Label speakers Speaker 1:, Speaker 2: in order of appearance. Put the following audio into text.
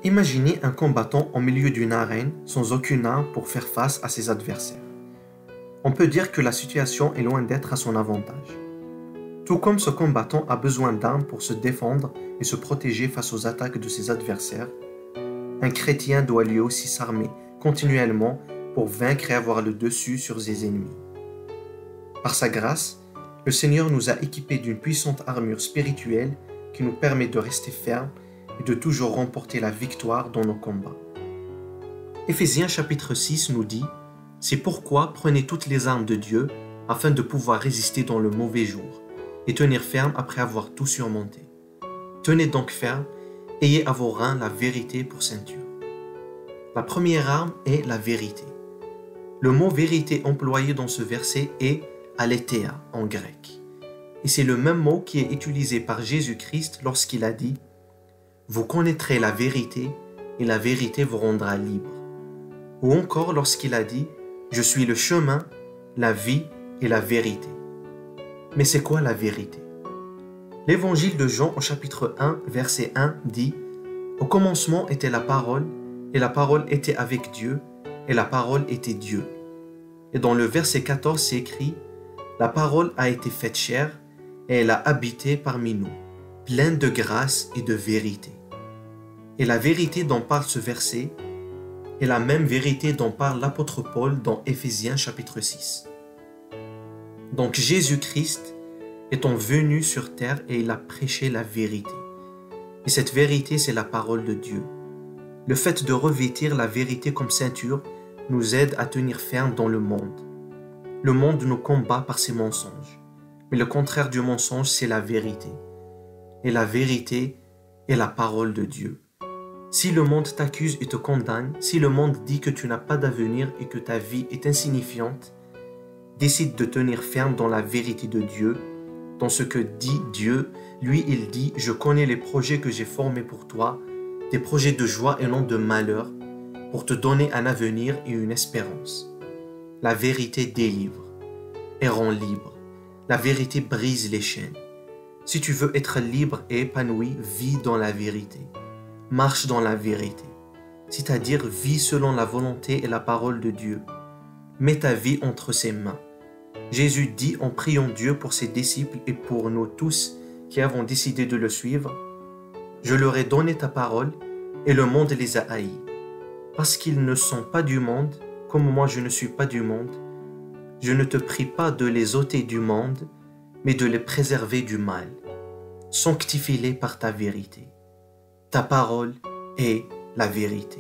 Speaker 1: Imaginez un combattant au milieu d'une arène sans aucune arme pour faire face à ses adversaires. On peut dire que la situation est loin d'être à son avantage. Tout comme ce combattant a besoin d'armes pour se défendre et se protéger face aux attaques de ses adversaires, un chrétien doit lui aussi s'armer continuellement pour vaincre et avoir le dessus sur ses ennemis. Par sa grâce, le Seigneur nous a équipés d'une puissante armure spirituelle qui nous permet de rester fermes et de toujours remporter la victoire dans nos combats. Éphésiens chapitre 6 nous dit « C'est pourquoi prenez toutes les armes de Dieu afin de pouvoir résister dans le mauvais jour et tenir ferme après avoir tout surmonté. Tenez donc ferme, ayez à vos reins la vérité pour ceinture. » La première arme est la vérité. Le mot vérité employé dans ce verset est aletheia en grec. Et c'est le même mot qui est utilisé par Jésus-Christ lorsqu'il a dit « Vous connaîtrez la vérité et la vérité vous rendra libre. » Ou encore lorsqu'il a dit « Je suis le chemin, la vie et la vérité. » Mais c'est quoi la vérité? L'évangile de Jean au chapitre 1, verset 1 dit « Au commencement était la parole, et la parole était avec Dieu, et la parole était Dieu. » Et dans le verset 14, c'est écrit « La parole a été faite chair, et elle a habité parmi nous, pleine de grâce et de vérité. » Et la vérité dont parle ce verset est la même vérité dont parle l'apôtre Paul dans Éphésiens chapitre 6. Donc Jésus-Christ étant venu sur terre et il a prêché la vérité. Et cette vérité, c'est la parole de Dieu. Le fait de revêtir la vérité comme ceinture nous aide à tenir ferme dans le monde. Le monde nous combat par ses mensonges. Mais le contraire du mensonge, c'est la vérité. Et la vérité est la parole de Dieu. Si le monde t'accuse et te condamne, si le monde dit que tu n'as pas d'avenir et que ta vie est insignifiante, décide de tenir ferme dans la vérité de Dieu, dans ce que dit Dieu. Lui, il dit « Je connais les projets que j'ai formés pour toi, des projets de joie et non de malheur, pour te donner un avenir et une espérance. » La vérité délivre et rend libre. La vérité brise les chaînes. Si tu veux être libre et épanoui, vis dans la vérité. Marche dans la vérité. C'est-à-dire, vis selon la volonté et la parole de Dieu. Mets ta vie entre ses mains. Jésus dit en priant Dieu pour ses disciples et pour nous tous qui avons décidé de le suivre, « Je leur ai donné ta parole et le monde les a haïs. Parce qu'ils ne sont pas du monde, comme moi je ne suis pas du monde, je ne te prie pas de les ôter du monde, mais de les préserver du mal. Sanctifie-les par ta vérité. Ta parole est la vérité. »